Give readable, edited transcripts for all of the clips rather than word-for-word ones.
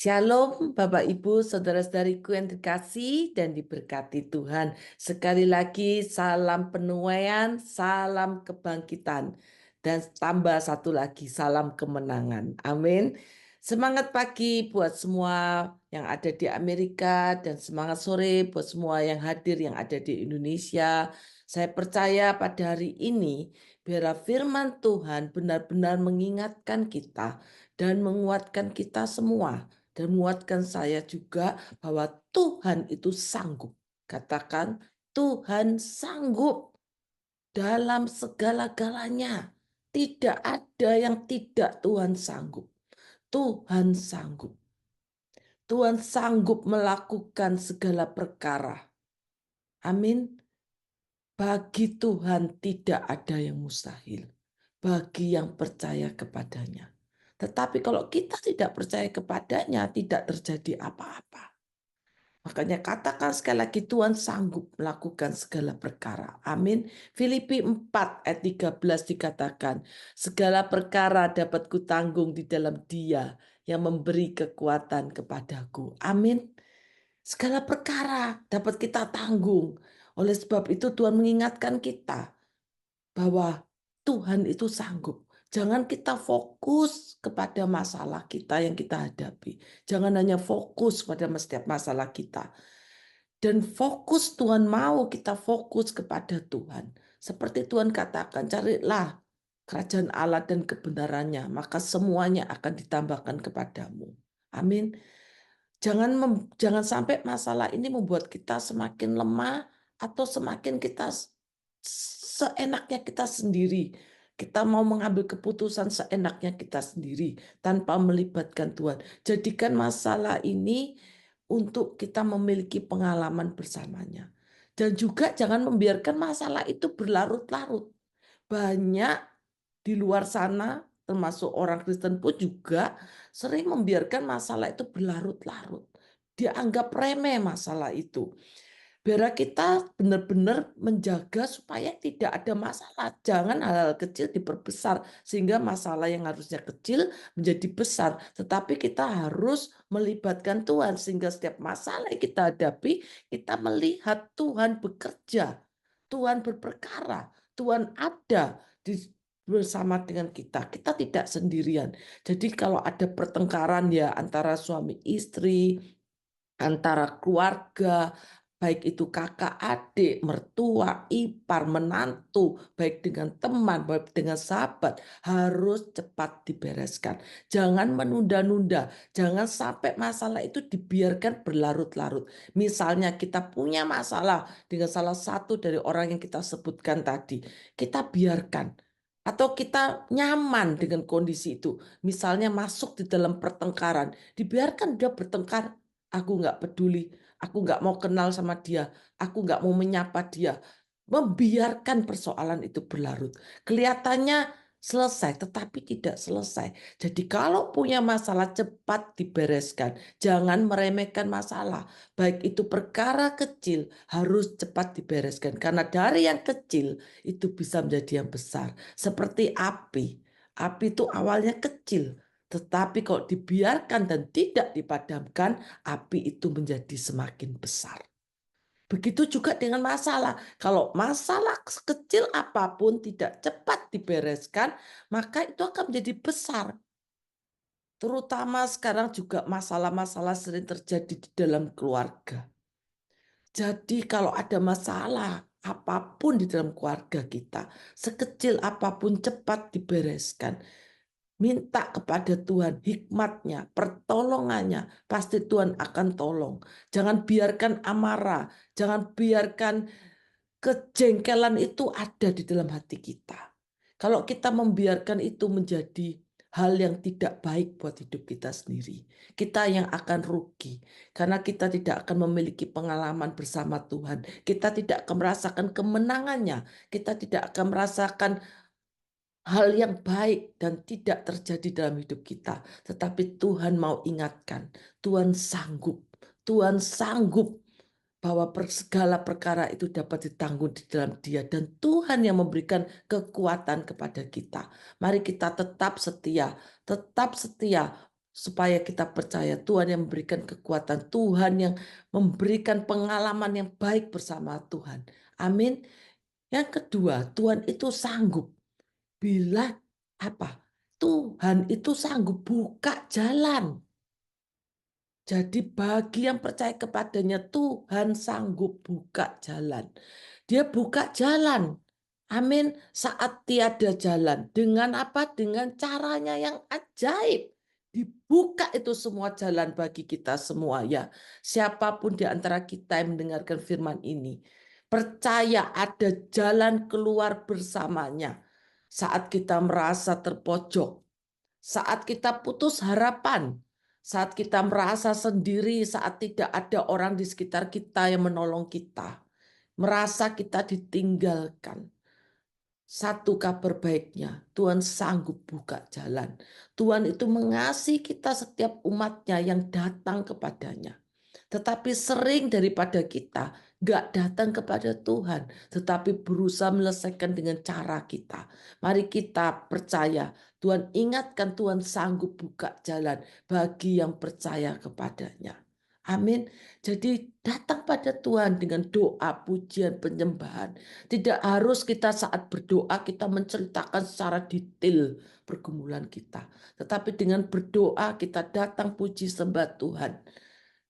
Shalom Bapak Ibu saudara-saudariku yang dikasihi dan diberkati Tuhan. Sekali lagi salam penuaian, salam kebangkitan. Dan tambah satu lagi salam kemenangan. Amin. Semangat pagi buat semua yang ada di Amerika dan semangat sore buat semua yang hadir yang ada di Indonesia. Saya percaya pada hari ini biar firman Tuhan benar-benar mengingatkan kita dan menguatkan kita semua dan menguatkan saya juga bahwa Tuhan itu sanggup. Katakan, Tuhan sanggup dalam segala-galanya. Tidak ada yang tidak Tuhan sanggup. Tuhan sanggup. Tuhan sanggup melakukan segala perkara. Amin. Bagi Tuhan tidak ada yang mustahil. Bagi yang percaya kepadanya. Tetapi kalau kita tidak percaya kepadanya, tidak terjadi apa-apa. Makanya katakan sekali lagi Tuhan sanggup melakukan segala perkara. Amin. Filipi 4 ayat 13 dikatakan, segala perkara dapat kutanggung di dalam Dia yang memberi kekuatan kepadaku. Amin. Segala perkara dapat kita tanggung. Oleh sebab itu Tuhan mengingatkan kita bahwa Tuhan itu sanggup. Jangan kita fokus kepada masalah kita yang kita hadapi. Jangan hanya fokus pada setiap masalah kita. Dan fokus Tuhan mau kita fokus kepada Tuhan. Seperti Tuhan katakan, carilah kerajaan Allah dan kebenarannya, maka semuanya akan ditambahkan kepadamu. Amin. Jangan sampai masalah ini membuat kita semakin lemah atau semakin kita seenaknya kita sendiri. Kita mau mengambil keputusan seenaknya kita sendiri tanpa melibatkan Tuhan. Jadikan masalah ini untuk kita memiliki pengalaman bersamanya. Dan juga jangan membiarkan masalah itu berlarut-larut. Banyak di luar sana, termasuk orang Kristen pun juga sering membiarkan masalah itu berlarut-larut. Dianggap remeh masalah itu. Biar kita benar-benar menjaga supaya tidak ada masalah. Jangan hal-hal kecil diperbesar sehingga masalah yang harusnya kecil menjadi besar. Tetapi kita harus melibatkan Tuhan sehingga setiap masalah yang kita hadapi, kita melihat Tuhan bekerja, Tuhan berperkara, Tuhan ada bersama dengan kita. Kita tidak sendirian. Jadi kalau ada pertengkaran ya antara suami istri, antara keluarga, baik itu kakak, adik, mertua, ipar, menantu, baik dengan teman, baik dengan sahabat, harus cepat dibereskan. Jangan menunda-nunda, jangan sampai masalah itu dibiarkan berlarut-larut. Misalnya kita punya masalah dengan salah satu dari orang yang kita sebutkan tadi, kita biarkan. Atau kita nyaman dengan kondisi itu. Misalnya masuk di dalam pertengkaran, dibiarkan dia bertengkar. Aku nggak peduli, aku nggak mau kenal sama dia, aku nggak mau menyapa dia. Membiarkan persoalan itu berlarut. Kelihatannya selesai, tetapi tidak selesai. Jadi kalau punya masalah cepat dibereskan. Jangan meremehkan masalah. Baik itu perkara kecil harus cepat dibereskan. Karena dari yang kecil itu bisa menjadi yang besar. Seperti api. Api itu awalnya kecil. Tetapi kalau dibiarkan dan tidak dipadamkan, api itu menjadi semakin besar. Begitu juga dengan masalah. Kalau masalah kecil apapun tidak cepat dibereskan, maka itu akan menjadi besar. Terutama sekarang juga masalah-masalah sering terjadi di dalam keluarga. Jadi kalau ada masalah apapun di dalam keluarga kita, sekecil apapun cepat dibereskan. Minta kepada Tuhan hikmatnya, pertolongannya, pasti Tuhan akan tolong. Jangan biarkan amarah, jangan biarkan kejengkelan itu ada di dalam hati kita. Kalau kita membiarkan itu menjadi hal yang tidak baik buat hidup kita sendiri, kita yang akan rugi karena kita tidak akan memiliki pengalaman bersama Tuhan. Kita tidak akan merasakan kemenangannya, kita tidak akan merasakan hal yang baik dan tidak terjadi dalam hidup kita. Tetapi Tuhan mau ingatkan, Tuhan sanggup bahwa segala perkara itu dapat ditanggung di dalam Dia. Dan Tuhan yang memberikan kekuatan kepada kita. Mari kita tetap setia supaya kita percaya Tuhan yang memberikan kekuatan, Tuhan yang memberikan pengalaman yang baik bersama Tuhan. Amin. Yang kedua, Tuhan itu sanggup bila apa? Tuhan itu sanggup buka jalan. Jadi bagi yang percaya kepadanya, Tuhan sanggup buka jalan. Dia buka jalan. Amin. Saat tiada jalan. Dengan apa? Dengan caranya yang ajaib. Dibuka itu semua jalan bagi kita semua ya. Siapapun di antara kita yang mendengarkan firman ini. Percaya ada jalan keluar bersamanya. Saat kita merasa terpojok. Saat kita putus harapan, saat kita merasa sendiri, saat tidak ada orang di sekitar kita yang menolong kita, merasa kita ditinggalkan. Satu kabar baiknya, Tuhan sanggup buka jalan. Tuhan itu mengasihi kita setiap umatnya yang datang kepadanya. Tetapi sering daripada kita gak datang kepada Tuhan, tetapi berusaha menyelesaikan dengan cara kita. Mari kita percaya, Tuhan ingatkan Tuhan sanggup buka jalan bagi yang percaya kepadanya. Amin. Jadi datang pada Tuhan dengan doa, pujian, penyembahan. Tidak harus kita saat berdoa kita menceritakan secara detail pergumulan kita. Tetapi dengan berdoa kita datang puji sembah Tuhan.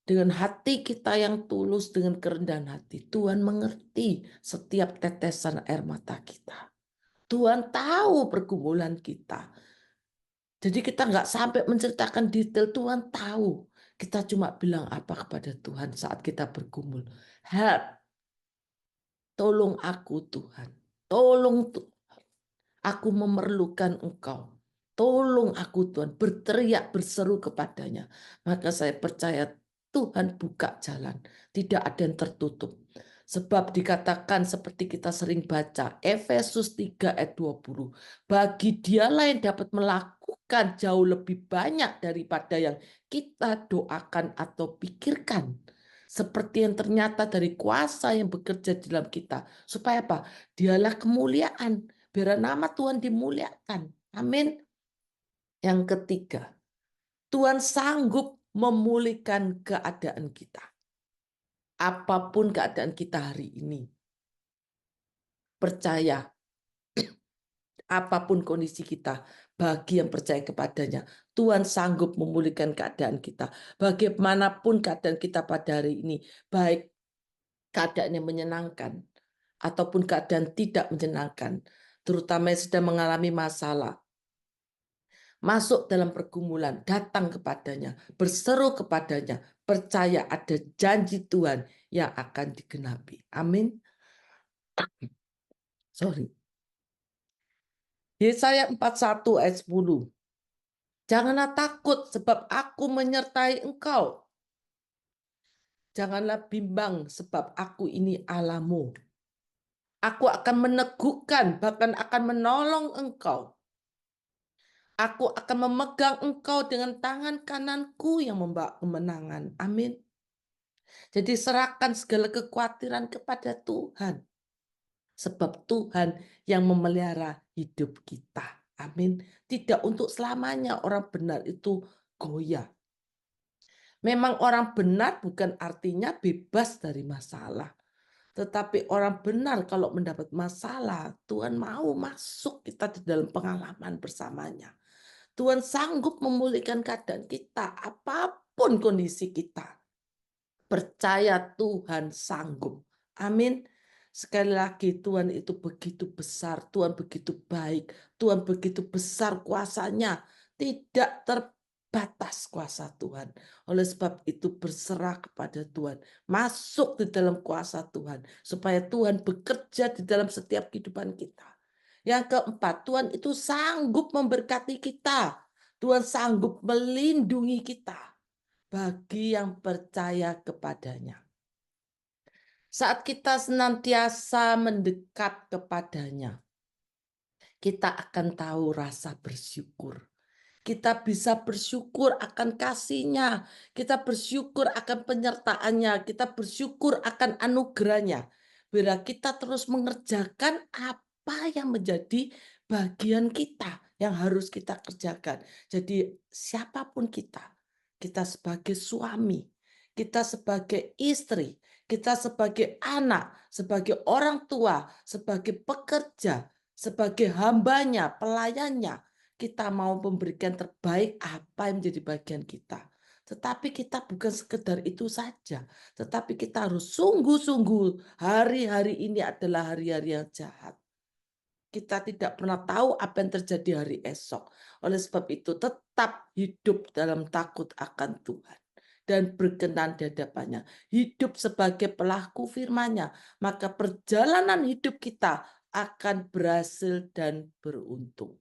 Dengan hati kita yang tulus, dengan kerendahan hati, Tuhan mengerti setiap tetesan air mata kita. Tuhan tahu pergumulan kita. Jadi kita nggak sampai menceritakan detail, Tuhan tahu. Kita cuma bilang apa kepada Tuhan saat kita bergumul. Help, tolong aku Tuhan. Tolong aku memerlukan Engkau. Tolong aku Tuhan, berteriak, berseru kepadanya. Maka saya percaya Tuhan buka jalan. Tidak ada yang tertutup. Sebab dikatakan seperti kita sering baca, Efesus 3 ayat 20. Bagi dialah yang dapat melakukan jauh lebih banyak daripada yang kita doakan atau pikirkan. Seperti yang ternyata dari kuasa yang bekerja di dalam kita. Supaya apa? Dialah kemuliaan. Biar nama Tuhan dimuliakan. Amin. Yang ketiga, Tuhan sanggup memulihkan keadaan kita. Apapun keadaan kita hari ini. Percaya, apapun kondisi kita, bagi yang percaya kepadanya, Tuhan sanggup memulihkan keadaan kita. Bagaimanapun keadaan kita pada hari ini, baik keadaan yang menyenangkan, ataupun keadaan tidak menyenangkan, terutama yang sedang mengalami masalah, masuk dalam pergumulan, datang kepadanya, berseru kepadanya, percaya ada janji Tuhan yang akan digenapi. Amin. Sorry. Yesaya 41 ayat 10. Janganlah takut sebab aku menyertai engkau. Janganlah bimbang sebab aku ini Allahmu. Aku akan meneguhkan, bahkan akan menolong engkau. Aku akan memegang engkau dengan tangan kananku yang membawa kemenangan. Amin. Jadi serahkan segala kekhawatiran kepada Tuhan. Sebab Tuhan yang memelihara hidup kita. Amin. Tidak untuk selamanya orang benar itu goyah. Memang orang benar bukan artinya bebas dari masalah. Tetapi orang benar kalau mendapat masalah, Tuhan mau masuk kita di dalam pengalaman bersamanya. Tuhan sanggup memulihkan keadaan kita, apapun kondisi kita. Percaya Tuhan sanggup. Amin. Sekali lagi Tuhan itu begitu besar, Tuhan begitu baik, Tuhan begitu besar kuasanya. Tidak terbatas kuasa Tuhan. Oleh sebab itu berserah kepada Tuhan. Masuk di dalam kuasa Tuhan. Supaya Tuhan bekerja di dalam setiap kehidupan kita. Yang keempat, Tuhan itu sanggup memberkati kita. Tuhan sanggup melindungi kita bagi yang percaya kepadanya. Saat kita senantiasa mendekat kepadanya, kita akan tahu rasa bersyukur. Kita bisa bersyukur akan kasih-Nya, kita bersyukur akan penyertaannya, kita bersyukur akan anugerahnya. Bila kita terus mengerjakan apa yang menjadi bagian kita, yang harus kita kerjakan. Jadi siapapun kita sebagai suami, kita sebagai istri, kita sebagai anak, sebagai orang tua, sebagai pekerja, sebagai hambanya, pelayannya, kita mau memberikan terbaik apa yang menjadi bagian kita. Tetapi kita bukan sekedar itu saja, tetapi kita harus sungguh-sungguh hari-hari ini adalah hari-hari yang jahat. Kita tidak pernah tahu apa yang terjadi hari esok. Oleh sebab itu tetap hidup dalam takut akan Tuhan dan berkenan di hadapannya. Hidup sebagai pelaku firman-Nya, maka perjalanan hidup kita akan berhasil dan beruntung.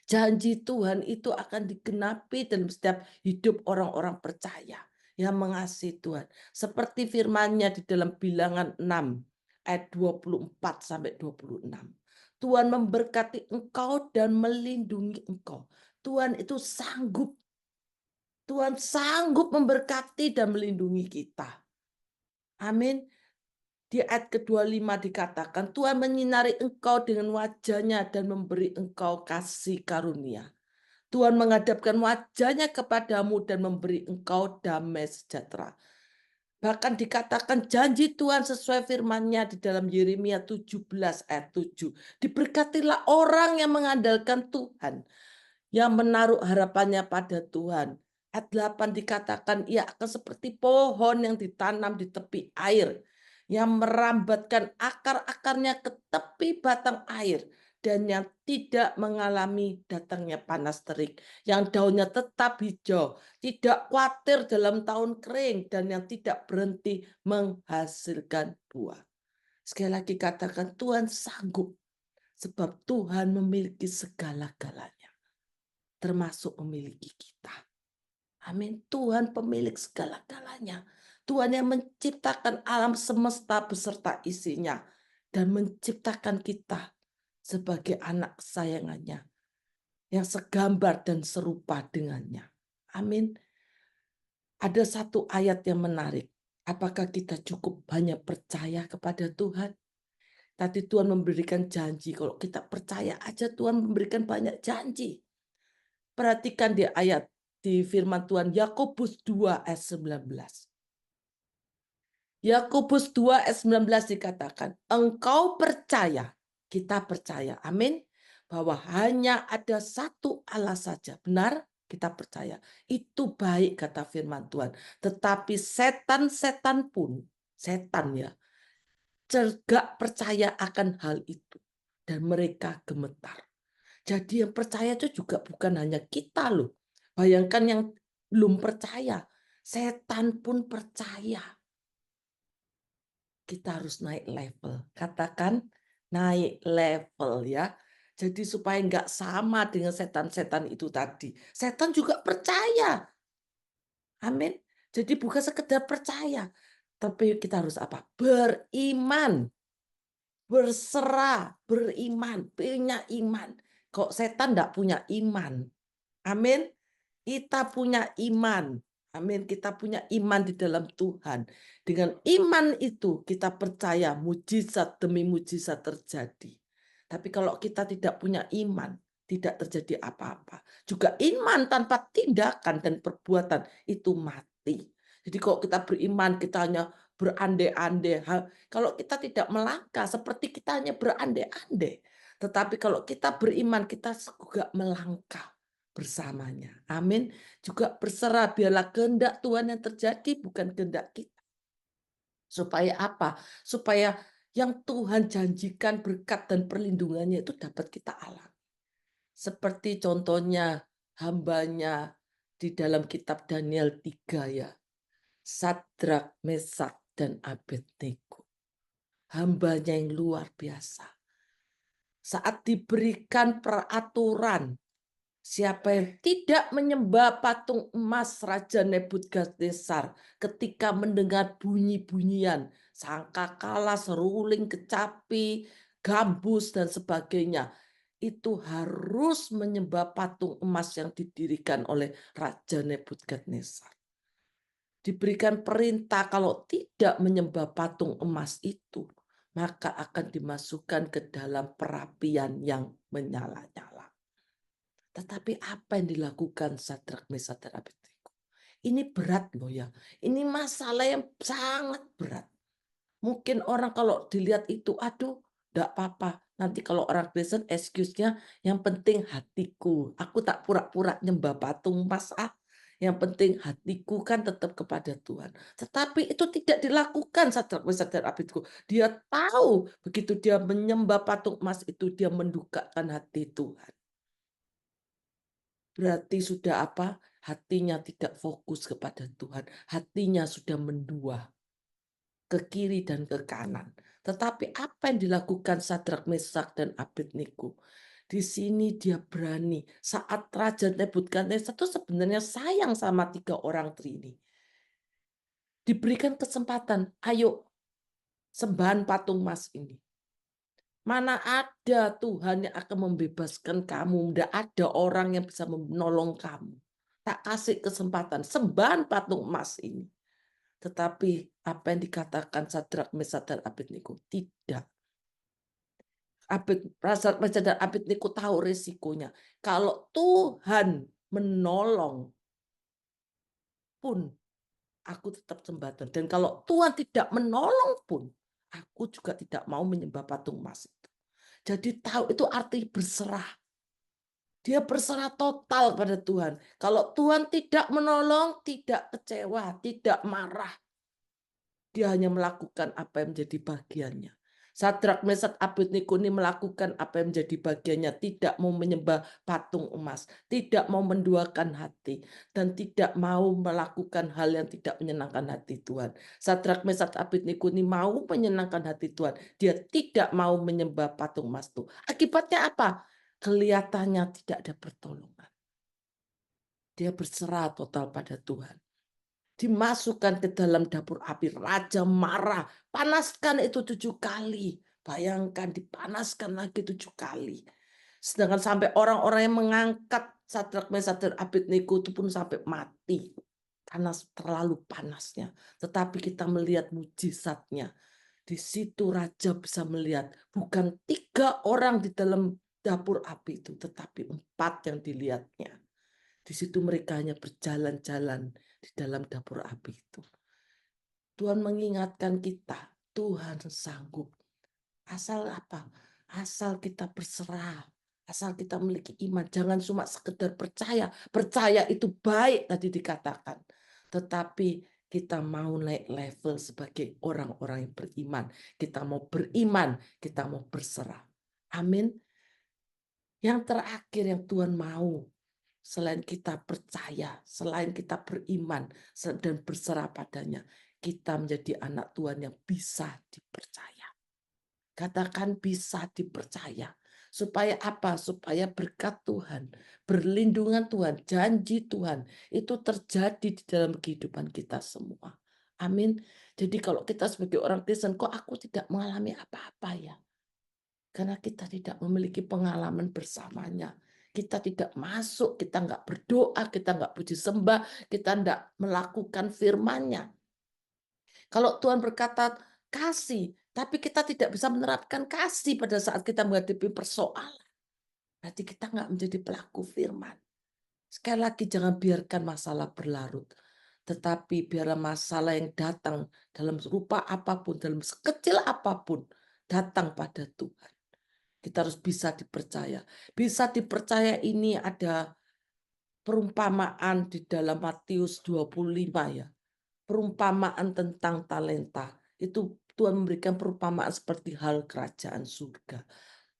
Janji Tuhan itu akan digenapi dalam setiap hidup orang-orang percaya yang mengasihi Tuhan. Seperti firman-Nya di dalam Bilangan 6 ayat 24 sampai 26. Tuhan memberkati engkau dan melindungi engkau. Tuhan itu sanggup. Tuhan sanggup memberkati dan melindungi kita. Amin. Di ayat ke-25 dikatakan, Tuhan menyinari engkau dengan wajah-Nya dan memberi engkau kasih karunia. Tuhan menghadapkan wajah-Nya kepadamu dan memberi engkau damai sejahtera. Bahkan dikatakan janji Tuhan sesuai firman-Nya di dalam Yeremia 17 ayat 7. Diberkatilah orang yang mengandalkan Tuhan, yang menaruh harapannya pada Tuhan. Ayat 8 dikatakan ia akan seperti pohon yang ditanam di tepi air, yang merambatkan akar-akarnya ke tepi batang air, dan yang tidak mengalami datangnya panas terik, yang daunnya tetap hijau, tidak khawatir dalam tahun kering, dan yang tidak berhenti menghasilkan buah. Sekali lagi katakan, Tuhan sanggup, sebab Tuhan memiliki segala-galanya, termasuk memiliki kita. Amin. Tuhan pemilik segala-galanya. Tuhan yang menciptakan alam semesta beserta isinya dan menciptakan kita sebagai anak kesayangannya yang segambar dan serupa dengannya. Amin. Ada satu ayat yang menarik. Apakah kita cukup banyak percaya kepada Tuhan? Tadi Tuhan memberikan janji. Kalau kita percaya aja, Tuhan memberikan banyak janji. Perhatikan di ayat di firman Tuhan Yakobus 2 ayat 19. Yakobus 2 ayat 19 dikatakan, engkau percaya, kita percaya, amin, bahwa hanya ada satu Allah saja. Benar? Kita percaya. Itu baik kata firman Tuhan. Tetapi setan-setan pun, setan ya, gak percaya akan hal itu. Dan mereka gemetar. Jadi yang percaya itu juga bukan hanya kita loh. Bayangkan yang belum percaya. Setan pun percaya. Kita harus naik level. Katakan naik level ya. Jadi supaya nggak sama dengan setan-setan itu tadi. Setan juga percaya. Amin. Jadi bukan sekedar percaya. Tapi kita harus apa? Beriman. Berserah, beriman, punya iman. Kok setan enggak punya iman? Amin. Kita punya iman. Amin. Kita punya iman di dalam Tuhan. Dengan iman itu kita percaya mujizat demi mujizat terjadi. Tapi kalau kita tidak punya iman, tidak terjadi apa-apa. Juga iman tanpa tindakan dan perbuatan itu mati. Jadi kalau kita beriman, kita hanya berandai-andai. Kalau kita tidak melangkah, seperti kita hanya berandai-andai. Tetapi kalau kita beriman, kita juga melangkah bersamanya. Amin. Juga berserah, biarlah kehendak Tuhan yang terjadi, bukan kehendak kita. Supaya apa? Supaya yang Tuhan janjikan berkat dan perlindungannya itu dapat kita alami. Seperti contohnya hambanya di dalam kitab Daniel 3 ya. Sadrak, Mesak, dan Abednego. Hambanya yang luar biasa. Saat diberikan peraturan, siapa yang tidak menyembah patung emas Raja Nebukadnezar ketika mendengar bunyi-bunyian, sangkakala, seruling, kecapi, gambus, dan sebagainya, itu harus menyembah patung emas yang didirikan oleh Raja Nebukadnezar. Diberikan perintah kalau tidak menyembah patung emas itu, maka akan dimasukkan ke dalam perapian yang menyala-nyala. Tetapi apa yang dilakukan Sadrak, Mesak, dan Abednego? Ini berat loh ya. Ini masalah yang sangat berat. Mungkin orang kalau dilihat itu, aduh, enggak apa-apa. Nanti kalau orang Kristen excuse-nya, yang penting hatiku. Aku tak pura-pura nyembah patung emas. Yang penting hatiku kan tetap kepada Tuhan. Tetapi itu tidak dilakukan Sadrak, Mesak, dan Abednego. Dia tahu begitu dia menyembah patung emas itu, dia mendukakan hati Tuhan. Berarti sudah apa? Hatinya tidak fokus kepada Tuhan. Hatinya sudah mendua ke kiri dan ke kanan. Tetapi apa yang dilakukan Sadrak, Mesak, dan Abednego? Di sini dia berani. Saat Raja Nebukadnezar itu sebenarnya sayang sama 3 orang ini. Diberikan kesempatan, ayo sembahan patung emas ini. Mana ada Tuhan yang akan membebaskan kamu. Tidak ada orang yang bisa menolong kamu. Tak kasih kesempatan, sembahan patung emas ini. Tetapi apa yang dikatakan Sadrak, Mesak, dan Abednego? Tidak. Sadrak, Mesak, dan Abednego tahu resikonya. Kalau Tuhan menolong pun, aku tetap sembah Tuhan. Dan kalau Tuhan tidak menolong pun, aku juga tidak mau menyembah patung emas itu. Jadi tahu itu arti berserah. Dia berserah total pada Tuhan. Kalau Tuhan tidak menolong, tidak kecewa, tidak marah. Dia hanya melakukan apa yang menjadi bagiannya. Sadrak, Mesak, Abednego ini melakukan apa yang menjadi bagiannya. Tidak mau menyembah patung emas. Tidak mau menduakan hati. Dan tidak mau melakukan hal yang tidak menyenangkan hati Tuhan. Sadrak, Mesak, Abednego ini mau menyenangkan hati Tuhan. Dia tidak mau menyembah patung emas itu. Akibatnya apa? Kelihatannya tidak ada pertolongan. Dia berserah total pada Tuhan. Dimasukkan ke dalam dapur api. Raja marah. Panaskan itu 7 kali. Bayangkan dipanaskan lagi 7 kali. Sedangkan sampai orang-orang yang mengangkat Sadrak, Mesak, dan Abednego itu pun sampai mati. Karena terlalu panasnya. Tetapi kita melihat mujizatnya. Di situ raja bisa melihat bukan 3 orang di dalam dapur api itu, tetapi 4 yang dilihatnya. Di situ mereka hanya berjalan-jalan di dalam dapur api itu. Tuhan mengingatkan kita, Tuhan sanggup. Asal apa? Asal kita berserah. Asal kita memiliki iman. Jangan cuma sekedar percaya. Percaya itu baik tadi dikatakan. Tetapi kita mau naik level sebagai orang-orang yang beriman. Kita mau beriman, kita mau berserah. Amin. Yang terakhir yang Tuhan mau, selain kita percaya, selain kita beriman dan berserah padanya, kita menjadi anak Tuhan yang bisa dipercaya. Katakan bisa dipercaya. Supaya apa? Supaya berkat Tuhan, berlindungan Tuhan, janji Tuhan itu terjadi di dalam kehidupan kita semua. Amin. Jadi kalau kita sebagai orang Kristen, kok aku tidak mengalami apa-apa ya? Karena kita tidak memiliki pengalaman bersamanya. Kita tidak masuk, kita nggak berdoa, kita nggak puji sembah, kita nggak melakukan firman-Nya. Kalau Tuhan berkata kasih, tapi kita tidak bisa menerapkan kasih pada saat kita menghadapi persoalan, berarti kita nggak menjadi pelaku firman. Sekali lagi jangan biarkan masalah berlarut. Tetapi biarlah masalah yang datang dalam rupa apapun, dalam sekecil apapun, datang pada Tuhan. Kita harus bisa dipercaya. Bisa dipercaya ini ada perumpamaan di dalam Matius 25 ya. Perumpamaan tentang talenta. Itu Tuhan memberikan perumpamaan seperti hal kerajaan surga.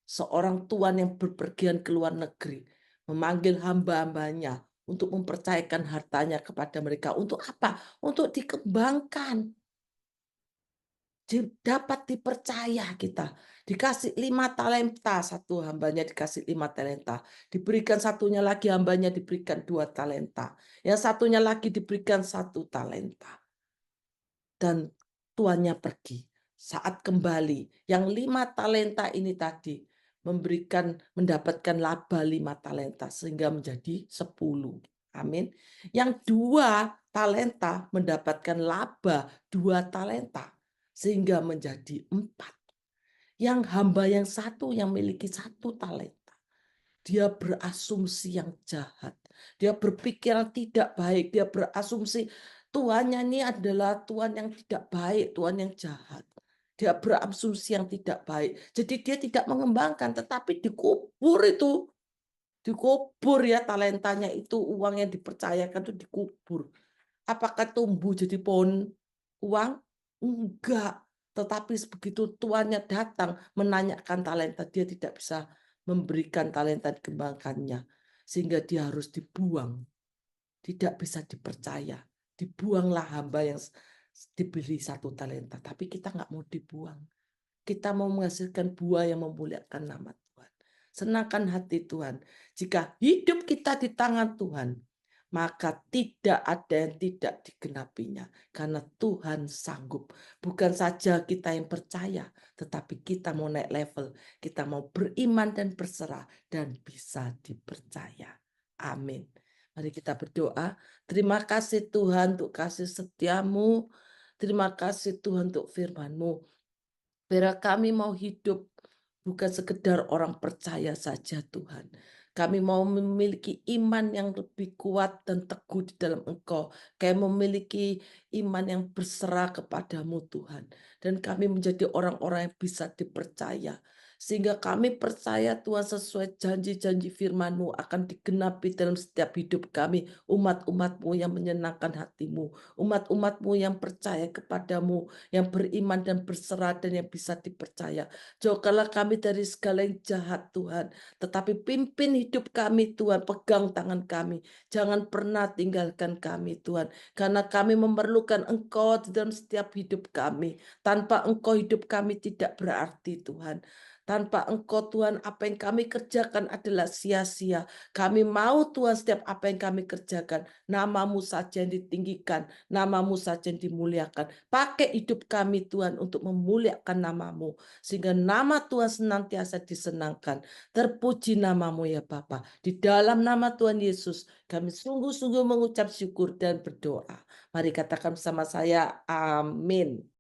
Seorang tuan yang berpergian ke luar negeri memanggil hamba-hambanya untuk mempercayakan hartanya kepada mereka. Untuk apa? Untuk dikembangkan. Dapat dipercaya kita. Dikasih 5 talenta, satu hambanya dikasih 5 talenta. Diberikan satunya lagi hambanya diberikan 2 talenta. Yang satunya lagi diberikan 1 talenta. Dan tuannya pergi. Saat kembali, yang 5 talenta ini tadi mendapatkan laba 5 talenta sehingga menjadi 10. Amin. Yang 2 talenta mendapatkan laba 2 talenta sehingga menjadi 4. Yang hamba yang 1 yang memiliki 1 talenta dia berasumsi yang jahat. Dia berpikiran tidak baik, dia berasumsi Tuhannya ini adalah Tuhan yang tidak baik, Tuhan yang jahat. Dia berasumsi yang tidak baik. Jadi dia tidak mengembangkan, tetapi dikubur itu. Dikubur ya talentanya itu, uang yang dipercayakan itu dikubur. Apakah tumbuh jadi pohon uang? Enggak. Tetapi begitu tuannya datang menanyakan talenta, dia tidak bisa memberikan talenta dikembangkannya. Sehingga dia harus dibuang. Tidak bisa dipercaya. Dibuanglah hamba yang diberi satu talenta. Tapi kita nggak mau dibuang. Kita mau menghasilkan buah yang memuliakan nama Tuhan. Senangkan hati Tuhan. Jika hidup kita di tangan Tuhan, maka tidak ada yang tidak digenapinya. Karena Tuhan sanggup. Bukan saja kita yang percaya, tetapi kita mau naik level. Kita mau beriman dan berserah dan bisa dipercaya. Amin. Mari kita berdoa. Terima kasih Tuhan untuk kasih setiamu. Terima kasih Tuhan untuk firman-Mu. Biar kami mau hidup bukan sekedar orang percaya saja Tuhan. Kami mau memiliki iman yang lebih kuat dan teguh di dalam Engkau. Kayak memiliki iman yang berserah kepadamu Tuhan. Dan kami menjadi orang-orang yang bisa dipercaya. Sehingga kami percaya Tuhan sesuai janji-janji firman-Mu akan digenapi dalam setiap hidup kami. Umat-umat-Mu yang menyenangkan hatimu. Umat-umat-Mu yang percaya kepadamu, yang beriman dan berserah dan yang bisa dipercaya. Jauhkanlah kami dari segala yang jahat Tuhan, tetapi pimpin hidup kami Tuhan, pegang tangan kami. Jangan pernah tinggalkan kami Tuhan, karena kami memerlukan Engkau di dalam setiap hidup kami. Tanpa Engkau hidup kami tidak berarti Tuhan. Tanpa Engkau Tuhan, apa yang kami kerjakan adalah sia-sia. Kami mau Tuhan setiap apa yang kami kerjakan, nama-Mu saja yang ditinggikan, nama-Mu saja yang dimuliakan. Pakai hidup kami Tuhan untuk memuliakan nama-Mu. Sehingga nama Tuhan senantiasa disenangkan. Terpuji nama-Mu ya Bapa. Di dalam nama Tuhan Yesus kami sungguh-sungguh mengucap syukur dan berdoa. Mari katakan bersama saya, amin.